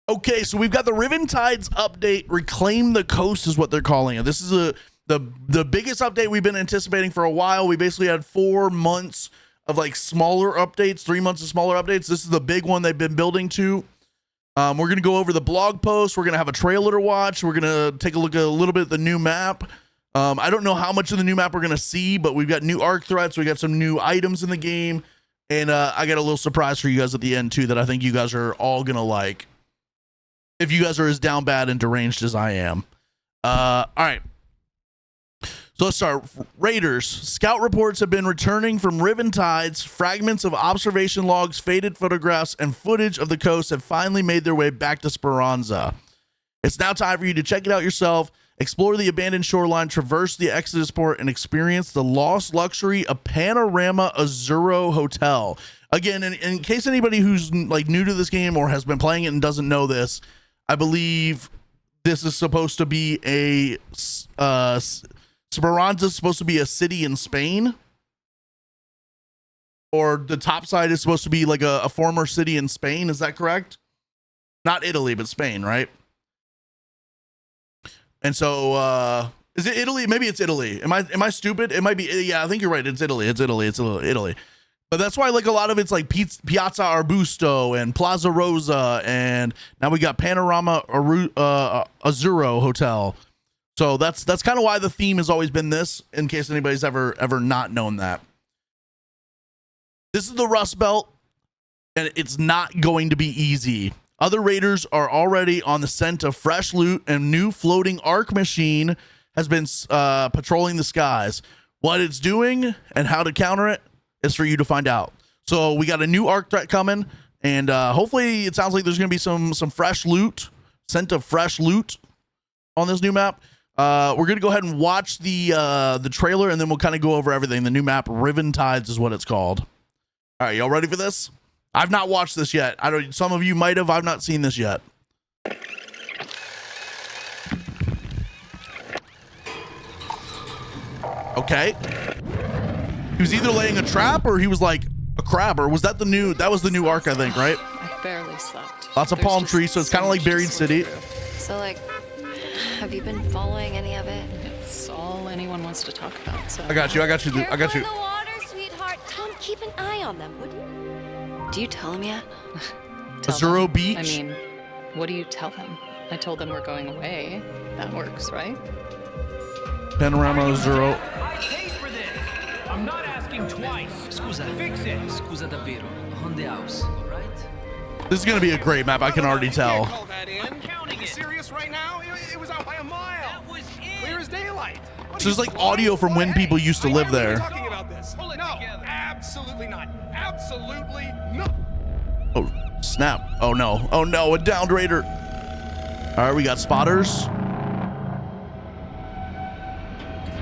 Okay, so we've got the Riven Tides update. Reclaim the Coast is what they're calling it. This is the biggest update we've been anticipating for a while. We basically had 4 months of like smaller updates, 3 months of smaller updates. This is the big one they've been building to. We're going to go over the blog post. We're going to have a trailer to watch. We're going to take a look at a little bit at the new map. I don't know how much of the new map we're going to see, but we've got new arc threats. We got some new items in the game. And I got a little surprise for you guys at the end too that I think you guys are all going to like. If you guys are as down bad and deranged as I am. All right. So let's start. Raiders. Scout reports have been returning from Riven Tides. Fragments of observation logs, faded photographs, and footage of the coast have finally made their way back to Speranza. It's now time for you to check it out yourself, explore the abandoned shoreline, traverse the Exodus port, and experience the lost luxury of Panorama Azzurro Hotel. Again, in case anybody who's like new to this game or has been playing it and doesn't know this, I believe this is supposed to be a Speranza is supposed to be a city in Spain, or the topside is supposed to be like a former city in Spain. Is that correct? Not Italy, but Spain, right? And so, is it Italy? Maybe it's Italy. Am I stupid? It might be. Yeah, I think you're right. It's Italy. It's Italy. But that's why like a lot of it's like Piazza Arbusto and Plaza Rosa, and now we got Panorama Azzurro Hotel. So that's kind of why the theme has always been this, in case anybody's ever not known that. This is the Rust Belt, and it's not going to be easy. Other raiders are already on the scent of fresh loot, and new floating arc machine has been patrolling the skies. What it's doing and how to counter it is for you to find out. So we got a new arc threat coming, and hopefully it sounds like there's going to be some fresh loot, scent of fresh loot on this new map. We're going to go ahead and watch the trailer, and then we'll kind of go over everything. The new map, Riven Tides, is what it's called. All right, y'all ready for this? I've not watched this yet. Some of you might have. I've not seen this yet. Okay. He was either laying a trap or he was like a crab, or was that that was the new arc, I think, right? I barely slept. Lots of palm trees, so it's kind of like Buried City. So like, have you been following any of it? It's all anyone wants to talk about. So I got you. Careful in the water, sweetheart. Tom, keep an eye on them, would you? Do you tell him yet? Azzurro Beach? I mean, what do you tell them? I told them we're going away. That works, right? Panorama Azzurro. I paid for this. I'm not asking twice. Scusa. Fix it. Scusa davvero. On the house, right? This is going to be a great map. I can already tell. Call that in. I'm counting Are you it. serious right now? It was out by a mile. That was it. Clear as daylight. So there's like audio from when people used to live there. Talking about this. Pull it No, together. absolutely not. Absolutely not. Oh, snap. Oh, no. Oh, no. A downed raider. All right, we got spotters.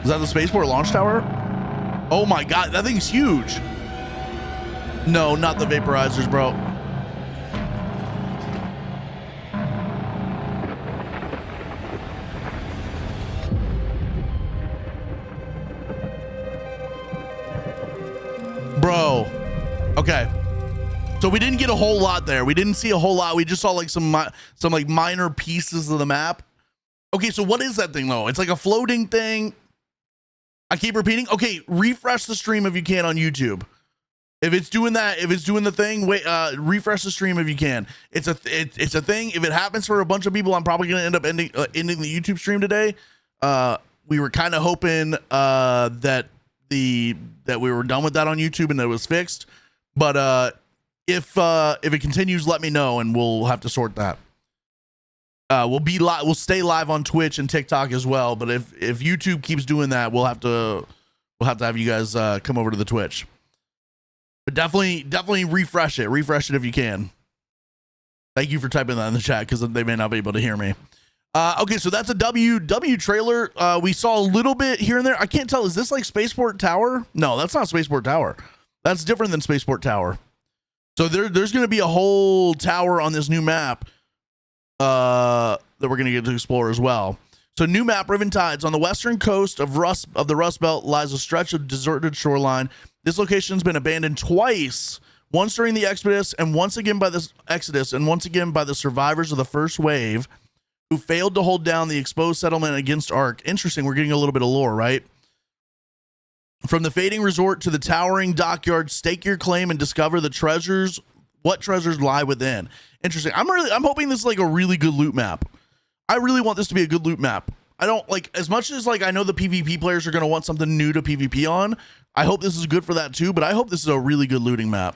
Is that the spaceport launch tower? Oh, my God. That thing's huge. No, not the vaporizers, bro. Bro. Okay. So we didn't get a whole lot there. We didn't see a whole lot. We just saw like some like minor pieces of the map. Okay, so what is that thing though? It's like a floating thing. I keep repeating. Okay, refresh the stream if you can on YouTube. If it's doing that, if it's doing the thing, wait, refresh the stream if you can. It's a thing. If it happens for a bunch of people, I'm probably gonna end up ending the YouTube stream today. We were kind of hoping that we were done with that on YouTube and that it was fixed. But if it continues, let me know and we'll have to sort that. We'll stay live on Twitch and TikTok as well. But if YouTube keeps doing that, we'll have to have you guys come over to the Twitch. But definitely refresh it if you can. Thank you for typing that in the chat because they may not be able to hear me. Okay, so that's a W trailer. We saw a little bit here and there. I can't tell. Is this like Spaceport Tower? No, that's not Spaceport Tower. That's different than Spaceport Tower. So there's going to be a whole tower on this new map that we're going to get to explore as well. So new map, Riven Tides. On the western coast of the Rust Belt lies a stretch of deserted shoreline. This location's been abandoned twice once during the Exodus, and once again by the survivors of the first wave who failed to hold down the exposed settlement against Ark. Interesting. We're getting a little bit of lore, right? From the fading resort to the towering dockyard, stake your claim and discover the treasures. What treasures lie within? Interesting. I'm hoping this is like a really good loot map. I really want this to be a good loot map. I don't like, as much as like I know the PvP players are going to want something new to PvP on. I hope this is good for that too, but I hope this is a really good looting map.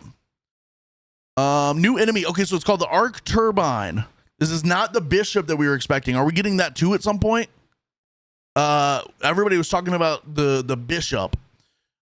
New enemy. Okay, so it's called the Arc Turbine. This is not the bishop that we were expecting. Are we getting that too at some point? Everybody was talking about the bishop.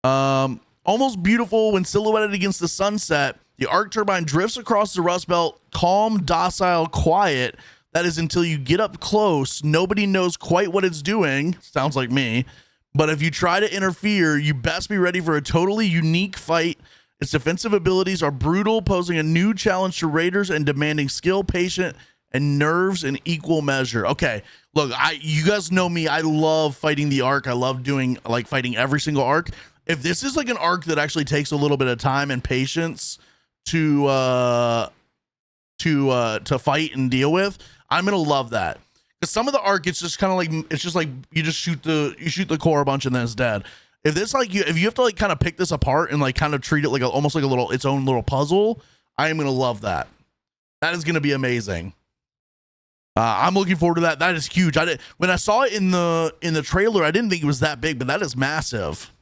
Almost beautiful when silhouetted against the sunset, the Arc Turbine drifts across the Rust Belt, calm, docile, quiet. That is until you get up close. Nobody knows quite what it's doing. Sounds like me. But if you try to interfere, you best be ready for a totally unique fight. Its defensive abilities are brutal, posing a new challenge to raiders and demanding skill, patience, and nerves in equal measure. Okay, look, you guys know me. I love fighting the Arc. I love doing like fighting every single Arc. If this is like an Arc that actually takes a little bit of time and patience to fight and deal with, I'm gonna love that. Because some of the Arc, it's just kind of like, it's just like you just shoot the core a bunch and then it's dead. If this like if you have to like kind of pick this apart and like kind of treat it like almost like its own little puzzle, I am gonna love that. That is gonna be amazing. I'm looking forward to that. That is huge. When I saw it in the trailer, I didn't think it was that big, but that is massive.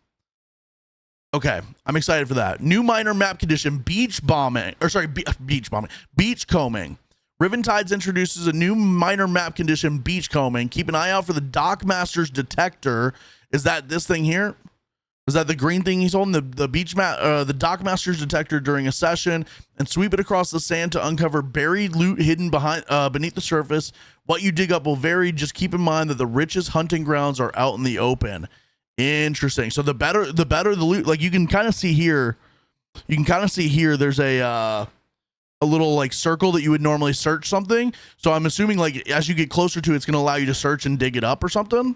Okay, I'm excited for that. New minor map condition, beach combing. Riventides introduces a new minor map condition, beach combing. Keep an eye out for the Dockmaster's detector. Is that this thing here? Is that the green thing he's holding? The Dockmaster's detector during a session, and sweep it across the sand to uncover buried loot hidden beneath the surface. What you dig up will vary. Just keep in mind that the richest hunting grounds are out in the open. Interesting. So the better the loot. Like you can kind of see here. There's a little like circle that you would normally search something. So I'm assuming like as you get closer to it, it's going to allow you to search and dig it up or something.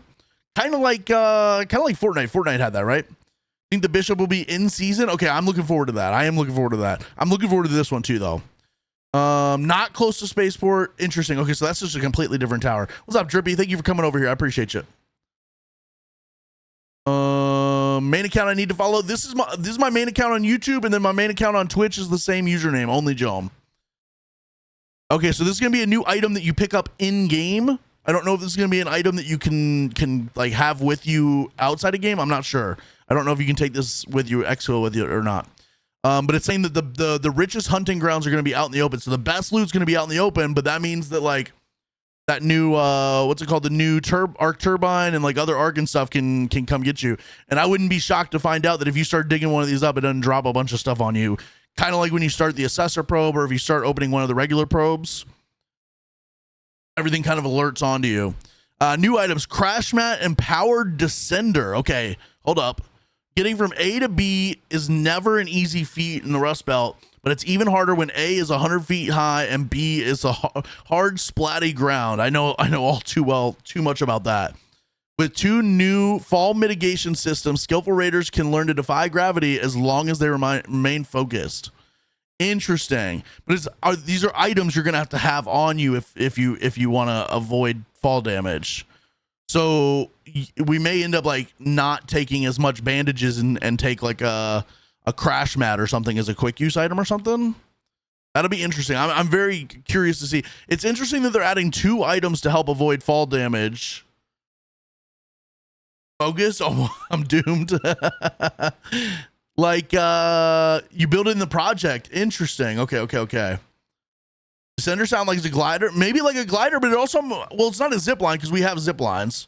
Kind of like Fortnite. Fortnite had that, right? Think the bishop will be in season. Okay, I'm looking forward to that. I'm looking forward to this one too, though. Not close to spaceport. Interesting. Okay, so that's just a completely different tower. What's up, Drippy? Thank you for coming over here. I appreciate you. Main account I need to follow. This is my main account on YouTube, and then my main account on Twitch is the same username, OnlyJome. Okay, so this is gonna be a new item that you pick up in game. I don't know if this is gonna be an item that you can like have with you outside a game. I'm not sure. I don't know if you can take this with you, exfil with you or not. But it's saying that the richest hunting grounds are gonna be out in the open. So the best loot's gonna be out in the open, but that means that like that new what's it called, the new Arc Turbine and like other Arc and stuff can come get you. And I wouldn't be shocked to find out that if you start digging one of these up, it doesn't drop a bunch of stuff on you. Kind of like when you start the Assessor probe, or if you start opening one of the regular probes, everything kind of alerts onto you. New items, Crash Mat and Powered Descender. Okay, hold up. Getting from A to B is never an easy feat in the Rust Belt, but it's even harder when A is 100 feet high and B is a hard, splatty ground. I know all too much about that. With 2 new fall mitigation systems, skillful raiders can learn to defy gravity as long as they remain focused. Interesting. But these are items you're gonna have on you if you want to avoid fall damage. So we may end up like not taking as much bandages and take like a crash mat or something as a quick use item or something. That'll be interesting. I'm very curious to see. It's interesting that they're adding 2 items to help avoid fall damage. Focus. Oh, I'm doomed. Like you build it in the project. Interesting. Okay. Descender sound like it's a glider, maybe like a glider, but it also, well, it's not a zip line because we have zip lines.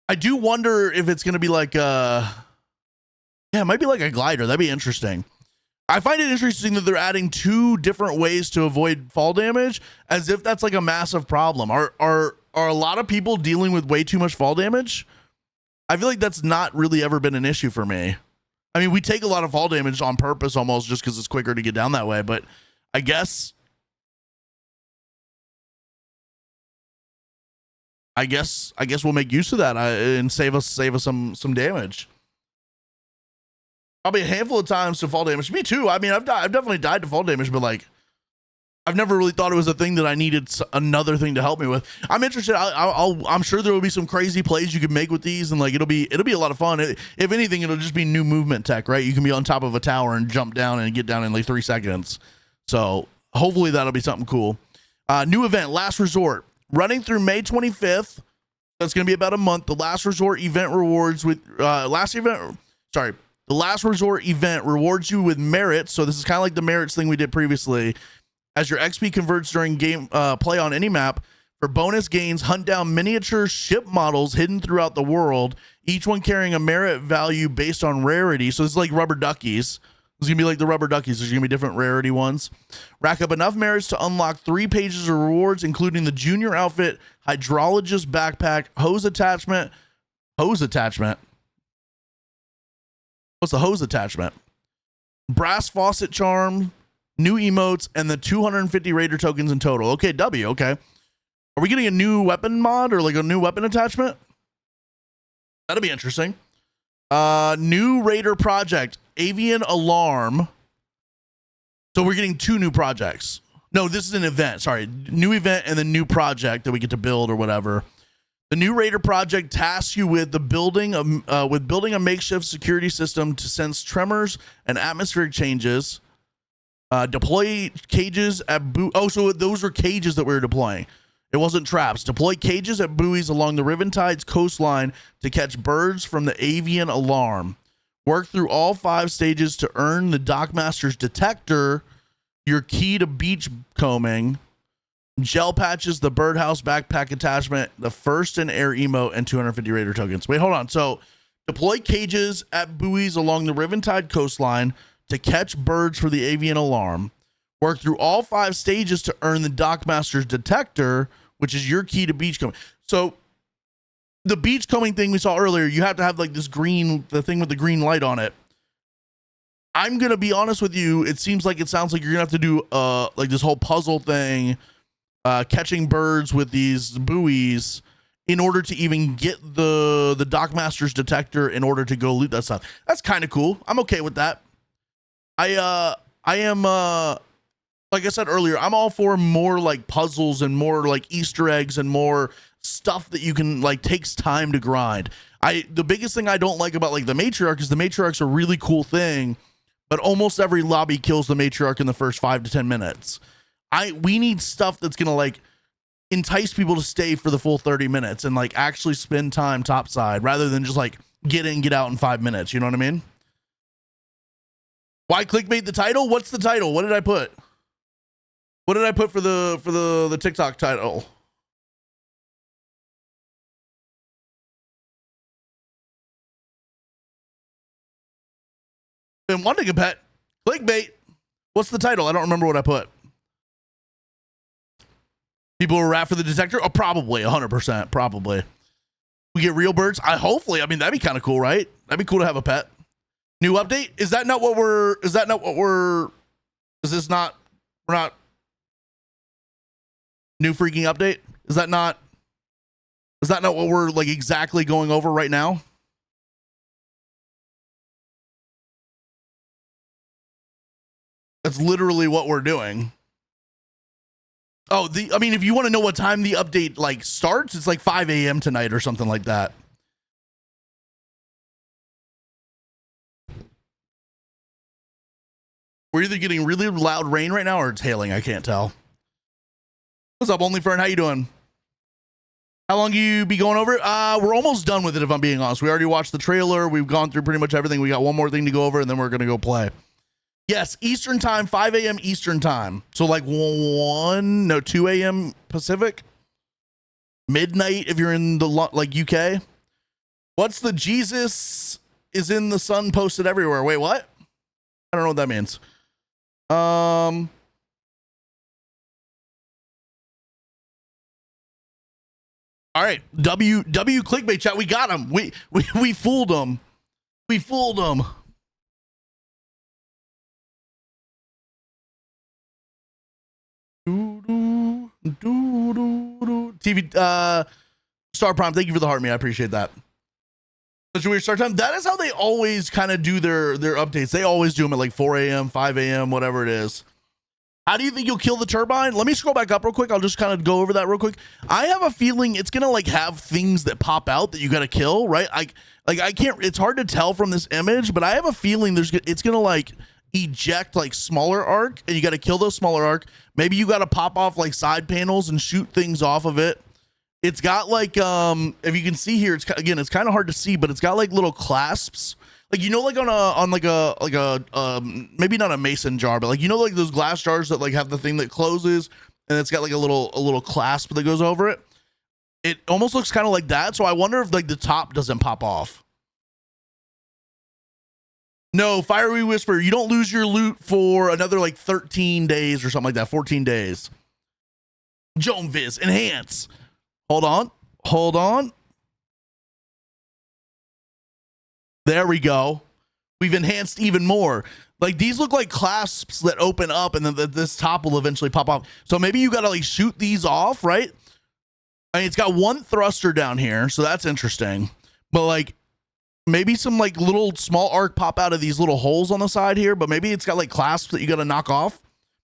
I do wonder if it's going to be like yeah, it might be like a glider. That'd be interesting. I find it interesting that they're adding 2 different ways to avoid fall damage, as if that's like a massive problem. Are a lot of people dealing with way too much fall damage? I feel like that's not really ever been an issue for me. I mean, we take a lot of fall damage on purpose almost just because it's quicker to get down that way, but I guess we'll make use of that and save us some damage. Probably a handful of times to fall damage. Me too. I mean, I've definitely died to fall damage, but like, I've never really thought it was a thing that I needed another thing to help me with. I'm interested. I'm sure there will be some crazy plays you can make with these, and like it'll be a lot of fun. If anything, it'll just be new movement tech, right? You can be on top of a tower and jump down and get down in like 3 seconds. So hopefully that'll be something cool. New event, Last Resort, running through May 25th. That's going to be about a month. The Last Resort event rewards with the Last Resort event rewards you with merits. So this is kind of like the merits thing we did previously. As your XP converts during game play on any map, for bonus gains, hunt down miniature ship models hidden throughout the world, each one carrying a merit value based on rarity. So this is like rubber duckies. It's going to be like the rubber duckies. There's going to be different rarity ones. Rack up enough merits to unlock 3 pages of rewards, including the junior outfit, hydrologist backpack, hose attachment. What's the hose attachment? Brass faucet charm, new emotes, and the 250 raider tokens in total. Okay, W. Okay. Are we getting a new weapon mod or like a new weapon attachment? That'll be interesting. New raider project, Avian Alarm. So we're getting 2 new projects. No, this is an event. Sorry. New event and the new project that we get to build or whatever. The new raider project tasks you with building a makeshift security system to sense tremors and atmospheric changes. Deploy cages at so those were cages that we were deploying. It wasn't traps. Deploy cages at buoys along the Riventide's coastline to catch birds from the Avian Alarm. Work through all 5 stages to earn the Dockmaster's Detector, your key to beach combing, gel patches, the birdhouse backpack attachment, the first and air emote, and 250 raider tokens. Wait, hold on. So deploy cages at buoys along the Riventide coastline to catch birds for the Avian Alarm. Work through all 5 stages to earn the Dockmaster's Detector, which is your key to beachcombing. So the beachcombing thing we saw earlier, you have to have like this green, the thing with the green light on it. I'm going to be honest with you. It sounds like you're going to have to do like this whole puzzle thing, catching birds with these buoys in order to even get the Dockmaster's Detector in order to go loot that stuff. That's kind of cool. I'm okay with that. I am like I said earlier, I'm all for more like puzzles and more like Easter eggs and more stuff that you can like takes time to grind. The biggest thing I don't like about like the matriarch is the matriarch's a really cool thing, but almost every lobby kills the matriarch in the first 5 to 10 minutes. We need stuff that's gonna like entice people to stay for the full 30 minutes and like actually spend time topside rather than just like get in, get out in 5 minutes. You know what I mean? Why clickbait the title? What's the title? What did I put? What did I put for the TikTok title? Been wanting a pet. Clickbait. What's the title? I don't remember what I put. People were after the detector? Oh, probably 100%. Probably. We get real birds. I mean, that'd be kind of cool, right? That'd be cool to have a pet. New update? Is this not, we're not new freaking update? Is that not what we're like exactly going over right now? That's literally what we're doing. Oh, I mean, if you want to know what time the update like starts, it's like 5 a.m. tonight or something like that. We're either getting really loud rain right now or it's hailing. I can't tell. What's up, OnlyFern? How you doing? How long you be going over it? We're almost done with it, if I'm being honest. We already watched the trailer. We've gone through pretty much everything. We got one more thing to go over, and then we're going to go play. Yes, Eastern time, 5 a.m. Eastern time. So like 2 a.m. Pacific. Midnight if you're in the like UK. What's the Jesus is in the sun posted everywhere? Wait, what? I don't know what that means. All right, W clickbait chat. We got him. We fooled him. We fooled him. TV Star Prime. Thank you for the heart, me. I appreciate that. Such a weird start time. That is how they always kind of do their updates. They always do them at like 4 a.m., 5 a.m., whatever it is. How do you think you'll kill the turbine? Let me scroll back up real quick. I'll just kind of go over that real quick. I have a feeling it's gonna like have things that pop out that you gotta kill, right? I can't. It's hard to tell from this image, but I have a feeling it's gonna like eject like smaller arc, and you gotta kill those smaller arc. Maybe you gotta pop off like side panels and shoot things off of it. It's got like if you can see here, it's kind of hard to see, but it's got like little clasps, like like on a maybe not a mason jar, but like like those glass jars that like have the thing that closes and it's got like a little clasp that goes over it. It almost looks kind of like that. So I wonder if like the top doesn't pop off. No, Fiery Whisper, you don't lose your loot for another like 13 days or something like that, 14 days. Jome Viz, enhance. Hold on. There we go. We've enhanced even more. Like these look like clasps that open up and then this top will eventually pop off. So maybe you got to like shoot these off, right? I mean, it's got one thruster down here, so that's interesting. But like maybe some like little small arc pop out of these little holes on the side here, but maybe it's got like clasps that you got to knock off.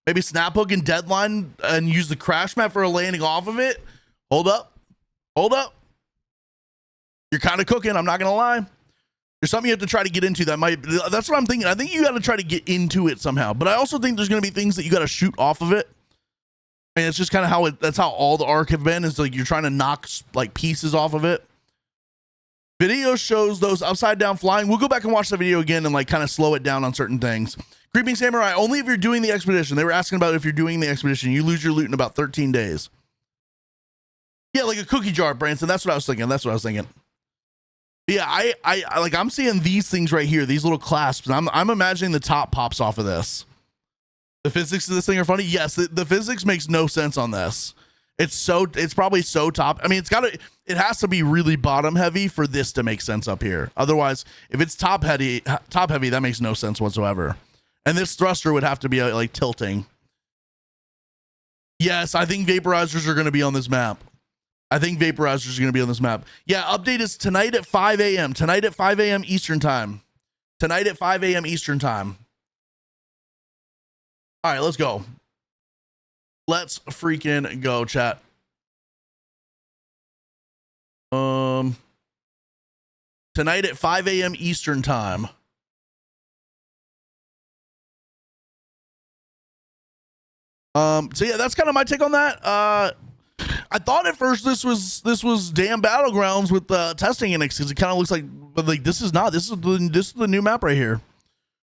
Maybe snap hook and deadline and use the crash mat for a landing off of it. Hold up. You're kind of cooking. I'm not going to lie. There's something you have to try to get into that's what I'm thinking. I think you got to try to get into it somehow, but I also think there's going to be things that you got to shoot off of it. And it's just kind of that's how all the arc have been, is like you're trying to knock like pieces off of it. Video shows those upside down flying. We'll go back and watch the video again and like kind of slow it down on certain things. Creeping Samurai, only if you're doing the expedition. They were asking about if you're doing the expedition. You lose your loot in about 13 days. Yeah, like a cookie jar, Branson. That's what I was thinking. Yeah, I'm seeing these things right here, these little clasps. And I'm imagining the top pops off of this. The physics of this thing are funny. Yes, the physics makes no sense on this. It's probably so top. I mean, it has to be really bottom heavy for this to make sense up here. Otherwise, if it's top heavy, that makes no sense whatsoever. And this thruster would have to be like tilting. Yes, I think vaporizers are going to be on this map. Yeah, update is tonight at 5 a.m. Tonight at 5 a.m. Eastern time. All right, let's go. Let's freaking go, chat. Tonight at 5 a.m. Eastern time. So yeah, that's kind of my take on that. I thought at first this was damn Battlegrounds with testing index, because it kind of looks like, but like this is not. This is the new map right here.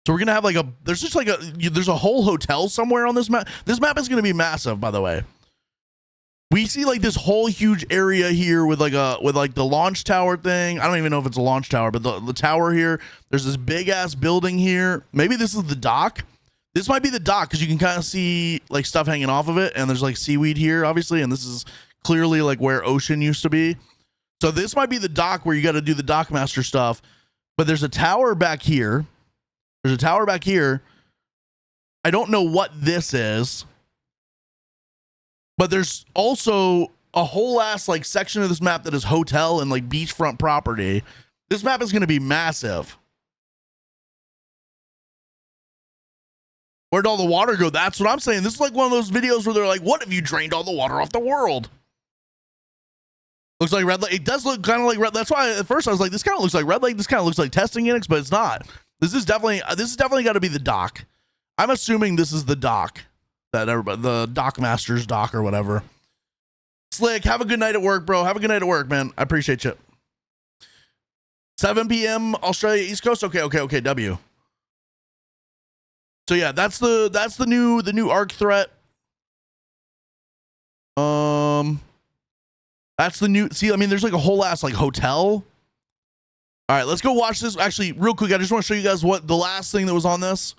So we're gonna have like there's a whole hotel somewhere on this map. This map is gonna be massive, by the way. We see like this whole huge area here with like the launch tower thing. I don't even know if it's a launch tower, but the tower here. There's this big ass building here. Maybe this is the dock. This might be the dock, because you can kind of see like stuff hanging off of it, and there's like seaweed here, obviously, and this is clearly like where ocean used to be. So this might be the dock where you got to do the dockmaster stuff. But there's a tower back here. I don't know what this is, but there's also a whole ass like section of this map that is hotel and like beachfront property. This map is going to be massive. Where'd all the water go? That's what I'm saying. This is like one of those videos where they're like, what if you drained all the water off the world? Looks like Red Lake. It does look kind of like Red. That's why at first I was like, this kind of looks like Red Lake. This kind of looks like testing index, but it's not. This is definitely got to be the dock. I'm assuming this is the dock that everybody, the Dockmaster's dock or whatever. Slick, have a good night at work, bro. Have a good night at work, man. I appreciate you. 7 p.m. Australia East Coast. Okay. W. So yeah, that's the new arc threat. That's the new. See, I mean, there's like a whole ass like hotel. All right, let's go watch this. Actually, real quick, I just want to show you guys what the last thing that was on this.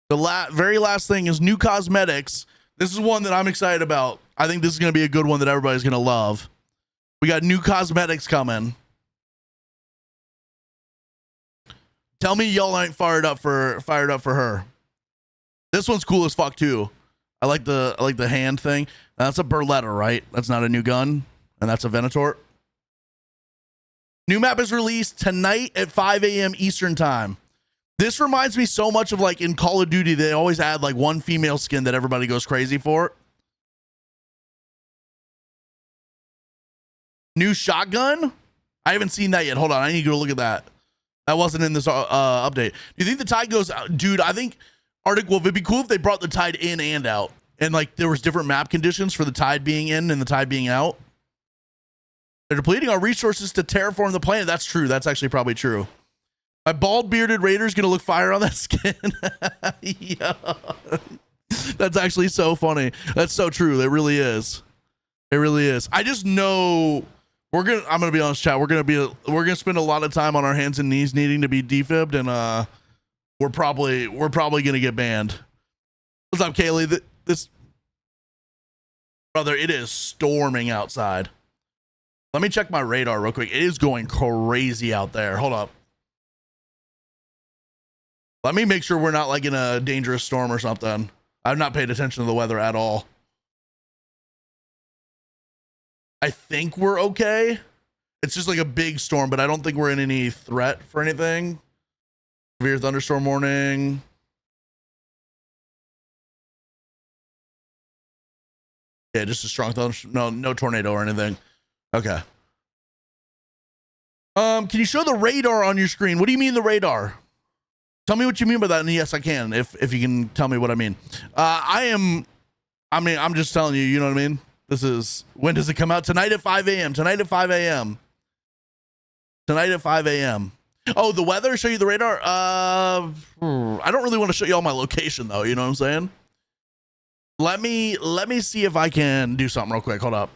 The very last thing is new cosmetics. This is one that I'm excited about. I think this is going to be a good one that everybody's going to love. We got new cosmetics coming. Tell me y'all ain't fired up for her. This one's cool as fuck too. I like the hand thing. That's a Berletta, right? That's not a new gun, and that's a Venator. New map is released tonight at 5 a.m. Eastern time. This reminds me so much of like in Call of Duty, they always add like one female skin that everybody goes crazy for. New shotgun? I haven't seen that yet. Hold on, I need to go look at that. That wasn't in this update. Do you think the tide goes out? Dude, I think Arctic Wolf, it'd be cool if they brought the tide in and out. And like there was different map conditions for the tide being in and the tide being out. They're depleting our resources to terraform the planet. That's true. That's actually probably true. My bald bearded raider's gonna look fire on that skin. Yeah. That's actually so funny. That's so true. It really is. It really is. I just know I'm gonna be honest, chat. We're gonna spend a lot of time on our hands and knees needing to be defibbed, and we're probably gonna get banned. What's up, Kaylee? This brother, it is storming outside. Let me check my radar real quick. It is going crazy out there. Hold up. Let me make sure we're not like in a dangerous storm or something. I've not paid attention to the weather at all. I think we're okay. It's just like a big storm, but I don't think we're in any threat for anything. Severe thunderstorm warning. Yeah, just a strong thunderstorm. No tornado or anything. Okay. Can you show the radar on your screen? What do you mean the radar? Tell me what you mean by that. And yes, I can, if you can tell me what I mean. I'm just telling you, you know what I mean? This is, when does it come out? Tonight at 5 a.m. Tonight at 5 a.m. Tonight at 5 a.m. Oh, the weather? Show you the radar? I don't really want to show you all my location though. You know what I'm saying? Let me see if I can do something real quick. Hold up.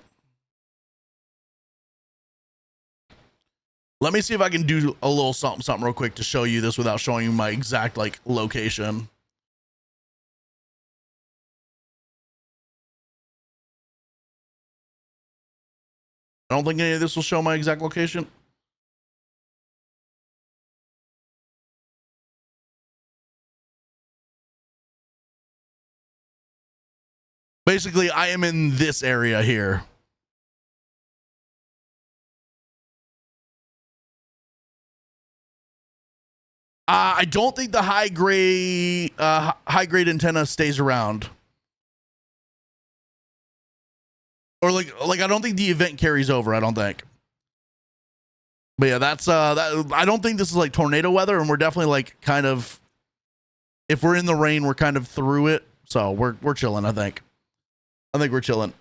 Let me see if I can do a little something real quick to show you this without showing you my exact like location. I don't think any of this will show my exact location. Basically, I am in this area here. I don't think the high grade antenna stays around. Or like I don't think the event carries over, I don't think. But yeah, that's that. I don't think this is like tornado weather, and we're definitely like kind of, if we're in the rain, we're kind of through it. So we're chilling, I think. I think we're chilling.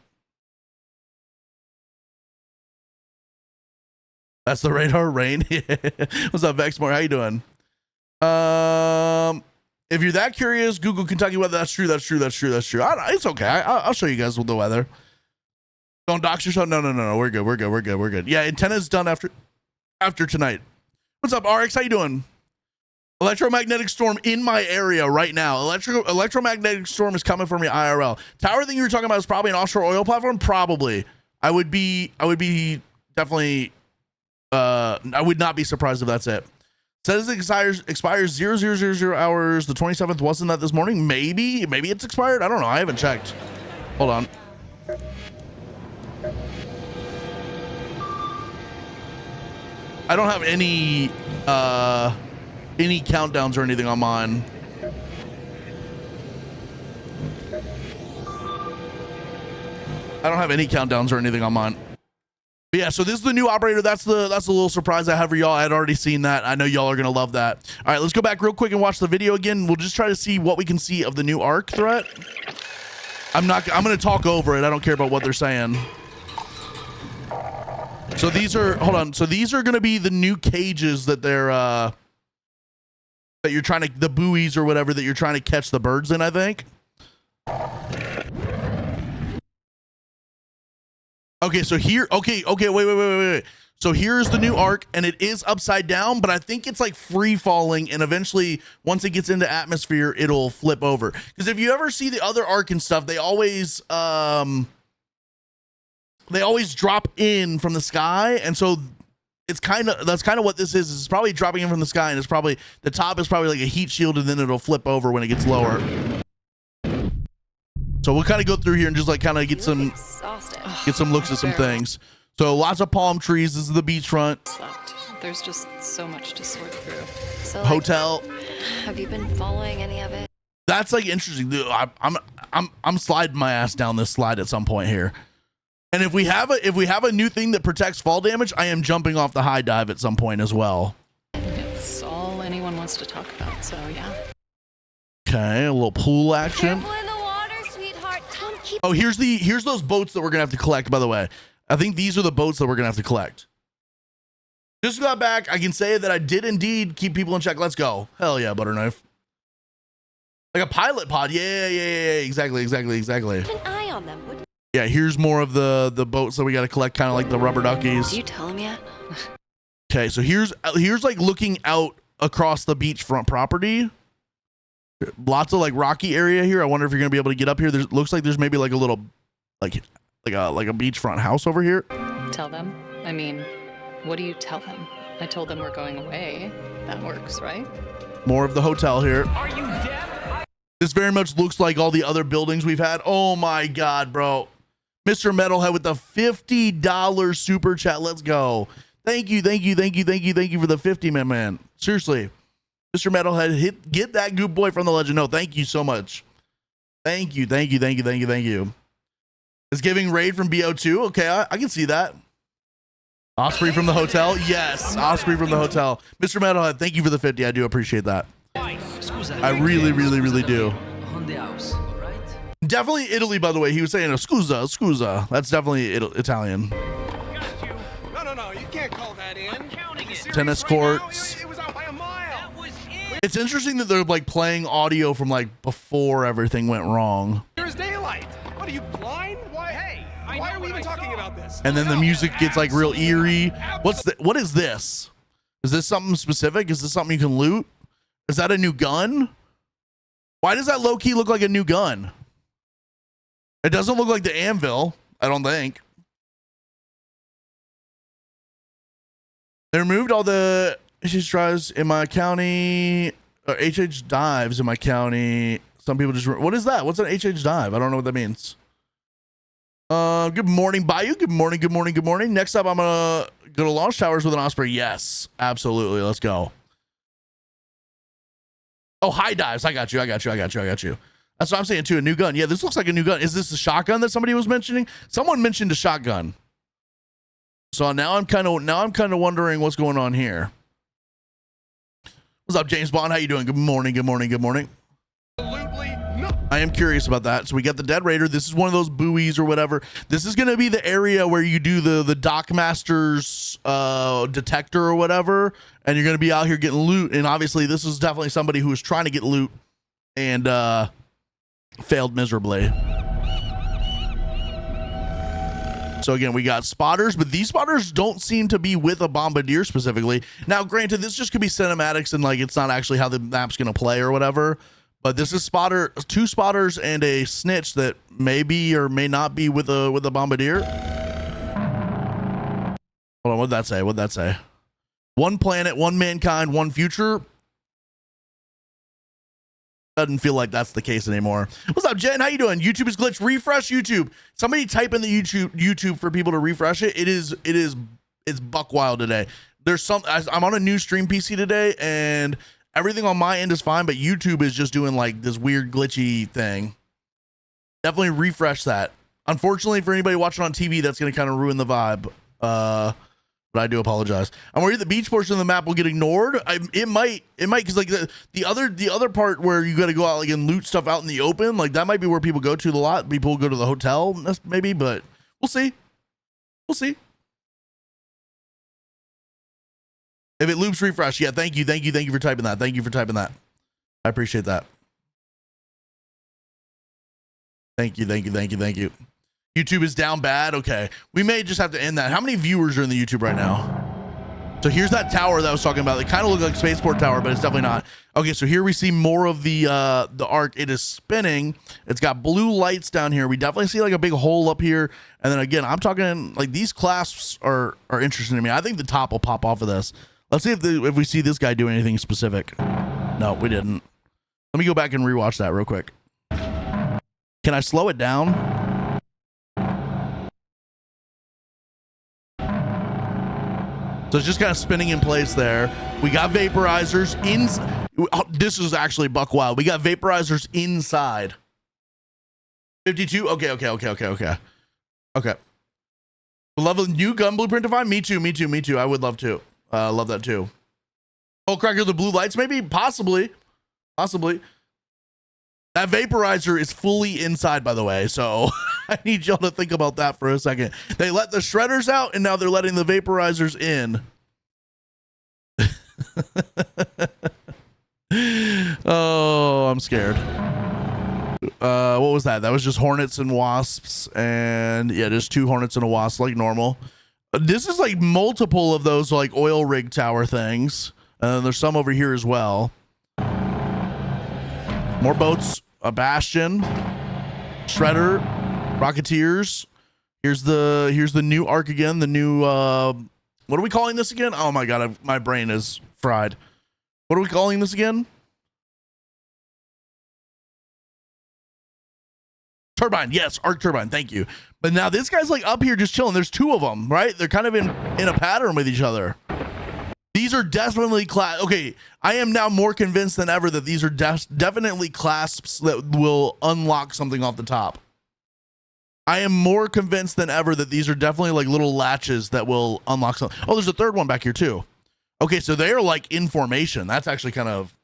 That's the radar rain. What's up, Vexmore? How you doing? If you're that curious, Google Kentucky weather. That's true. It's okay. I'll show you guys with the weather. Don't dox yourself. No. We're good. Yeah, antenna's done after tonight. What's up, RX? How you doing? Electromagnetic storm in my area right now. Electromagnetic storm is coming from your IRL. Tower thing you were talking about is probably an offshore oil platform. Probably. I would be definitely. I would not be surprised if that's it. Says it expires 0000 hours. The 27th, wasn't that this morning? Maybe it's expired. I don't know. I haven't checked. Hold on. I don't have any countdowns or anything on mine. I don't have any countdowns or anything on mine. But yeah, so this is the new operator. That's the little surprise I have for y'all. I had already seen that. I know y'all are gonna love that. All right, let's go back real quick and watch the video again. We'll just try to see what we can see of the new ARC threat. I'm gonna talk over it. I don't care about what they're saying. So these are, hold on. So these are gonna be the new cages that they're that you're trying to, the buoys or whatever that you're trying to catch the birds in, I think. Okay, so here, okay, wait. So here's the new arc, and it is upside down, but I think it's like free falling, and eventually, once it gets into atmosphere, it'll flip over. Because if you ever see the other arc and stuff, they always drop in from the sky, and so it's that's kind of what this is. It's probably dropping in from the sky, and it's probably, the top is probably like a heat shield, and then it'll flip over when it gets lower. So we'll kind of go through here and just like kind of get some looks at some things. So lots of palm trees. This is the beachfront. There's just so much to sort through. So, like, Hotel. have you been following any of it? That's like interesting. Dude, I'm sliding my ass down this slide at some point here. And if we have a new thing that protects fall damage, I am jumping off the high dive at some point as well. It's all anyone wants to talk about, so yeah. Okay, a little pool action. Careful in the water, sweetheart. Don't keep. Oh, here's those boats that we're gonna have to collect, by the way. I think these are the boats that we're gonna have to collect. Just got back. I can say that I did indeed keep people in check. Let's go. Hell yeah, Butterknife. Like a pilot pod. Yeah. Exactly. Keep an eye on them, would you? Yeah, here's more of the boats that we got to collect, kind of like the rubber duckies. Do you tell him yet? Okay, so here's like looking out across the beachfront property. Lots of like rocky area here. I wonder if you're gonna be able to get up here. Looks like there's maybe like a little like a beachfront house over here. Tell them? I mean, what do you tell them? I told them we're going away. That works, right? More of the hotel here. Are you deaf? This very much looks like all the other buildings we've had. Oh my God, bro. Mr. Metalhead with the $50 super chat. Let's go. Thank you for the 50, man. Seriously. Mr. Metalhead, get that goop boy from the legend. No, thank you so much. Thank you. It's giving raid from BO2. Okay, I can see that. Osprey from the hotel. Yes, Osprey from the hotel. Mr. Metalhead, thank you for the 50. I do appreciate that. I really do. On the house, right? Definitely Italy, by the way. He was saying, scusa. That's definitely Italian. Got you. No. You can't call that in. I'm counting it. Tennis courts. It was out by a mile. That was it. It's interesting that they're like playing audio from like before everything went wrong. There's daylight. What are you blind? Why? Hey, I Why know are we what even I talking saw. about this? And then the No, music gets like real eerie. absolutely. What is this? Is this something specific? Is this something you can loot? Is that a new gun? Why does that low key look like a new gun? It doesn't look like the anvil, I don't think. They removed all the HH drives in my county, or HH dives in my county. Some people just, what is that? What's an HH dive? I don't know what that means. Good morning, Bayou. Good morning. Next up, I'm gonna go to launch towers with an Osprey. Yes, absolutely. Let's go. Oh, high dives. I got you. That's what I'm saying too. A new gun. Yeah, this looks like a new gun. Is this a shotgun that somebody was mentioning? Someone mentioned a shotgun. So now I'm kind of wondering what's going on here. What's up, James Bond? How you doing? Good morning. Absolutely not. I am curious about that. So we got the Dead Raider. This is one of those buoys or whatever. This is going to be the area where you do the Dockmaster's detector or whatever, and you're going to be out here getting loot. And obviously, this is definitely somebody who was trying to get loot and failed miserably. So again, we got spotters, but these spotters don't seem to be with a bombardier specifically. Now, granted, this just could be cinematics and like it's not actually how the map's going to play or whatever. But this is two spotters and a snitch that may be or may not be with a bombardier. Hold on, what'd that say? One planet, one mankind, one future. Doesn't feel like that's the case anymore. What's up, Jen? How you doing? YouTube is glitched. Refresh YouTube. Somebody type in the YouTube for people to refresh it. It's buck wild today. I'm on a new stream PC today, and everything on my end is fine, but YouTube is just doing like this weird glitchy thing. Definitely refresh that. Unfortunately, for anybody watching on TV, that's going to kind of ruin the vibe. But I do apologize. I'm worried the beach portion of the map will get ignored. It might, because like the other part where you got to go out like and loot stuff out in the open, like that might be where people go to a lot. People go to the hotel, maybe, but we'll see. If it loops, refresh. Yeah, thank you for typing that. I appreciate that. Thank you. YouTube is down bad. Okay, we may just have to end that. How many viewers are in the YouTube right now? So here's that tower that I was talking about. It kind of looked like Spaceport Tower, but it's definitely not. Okay, so here we see more of the arc. It is spinning. It's got blue lights down here. We definitely see like a big hole up here. And then again, I'm talking like these clasps are interesting to me. I think the top will pop off of this. Let's see if we see this guy do anything specific. No, we didn't. Let me go back and rewatch that real quick. Can I slow it down? So it's just kind of spinning in place there. We got vaporizers in. Oh, this is actually buck wild. We got vaporizers inside. 52. Okay. Love a new gun blueprint defined. Me too. I would love to. Love that too. Oh, cracker the blue lights, maybe, possibly. That vaporizer is fully inside, by the way. So I need y'all to think about that for a second. They let the shredders out, and now they're letting the vaporizers in. Oh, I'm scared. What was that? That was just hornets and wasps, and yeah, just 2 hornets and a wasp, like normal. This is like multiple of those like oil rig tower things. There's some over here as well. More boats, a bastion, shredder, rocketeers. Here's the new arc again. The new what are we calling this again? Oh my god, my brain is fried. What are we calling this again? Turbine, yes, arc turbine. Thank you. But now this guy's like up here just chilling. There's 2 of them, right? They're kind of in a pattern with each other. These are definitely okay, I am now more convinced than ever that these are definitely clasps that will unlock something off the top. I am more convinced than ever that these are definitely like little latches that will unlock something. Oh, there's a 3rd one back here too. Okay, so they are like in formation. That's actually kind of...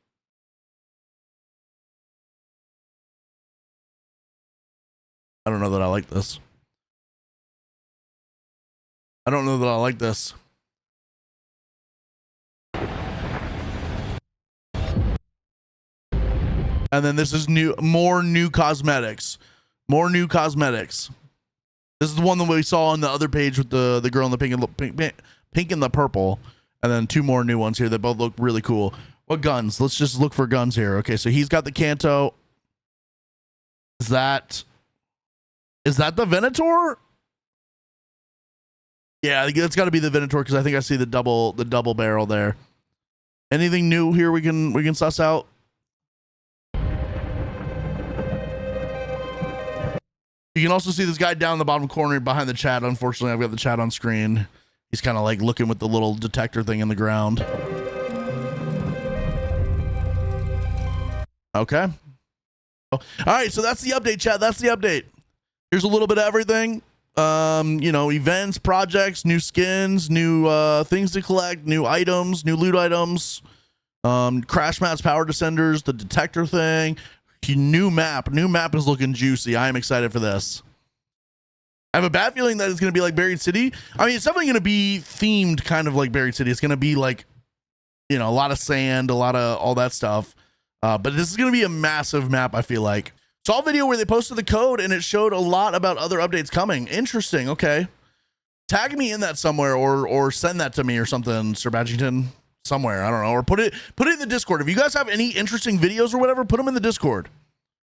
I don't know that I like this. And then this is more new cosmetics. This is the one that we saw on the other page with the girl in the pink and the purple. And then 2 more new ones here that both look really cool. What guns? Let's just look for guns here. Okay, so he's got the Kanto. Is that the Venator? Yeah, that's got to be the Venator because I think I see the double barrel there. Anything new here we can suss out? You can also see this guy down in the bottom corner behind the chat. Unfortunately, I've got the chat on screen. He's kind of like looking with the little detector thing in the ground. Okay. All right, so that's the update, chat. That's the update. Here's a little bit of everything. Events, projects, new skins, new things to collect, new items, new loot items, crash mats, power descenders, the detector thing. New map is looking juicy. I am excited for this. I have a bad feeling that it's going to be like Buried City. I mean, it's definitely going to be themed kind of like Buried City. It's going to be like, a lot of sand, a lot of all that stuff. But this is going to be a massive map, I feel like. Saw a video where they posted the code and it showed a lot about other updates coming. Interesting. Okay. Tag me in that somewhere or send that to me or something, Sir Badgington. Somewhere, I don't know, or put it in the Discord. If you guys have any interesting videos or whatever, put them in the Discord.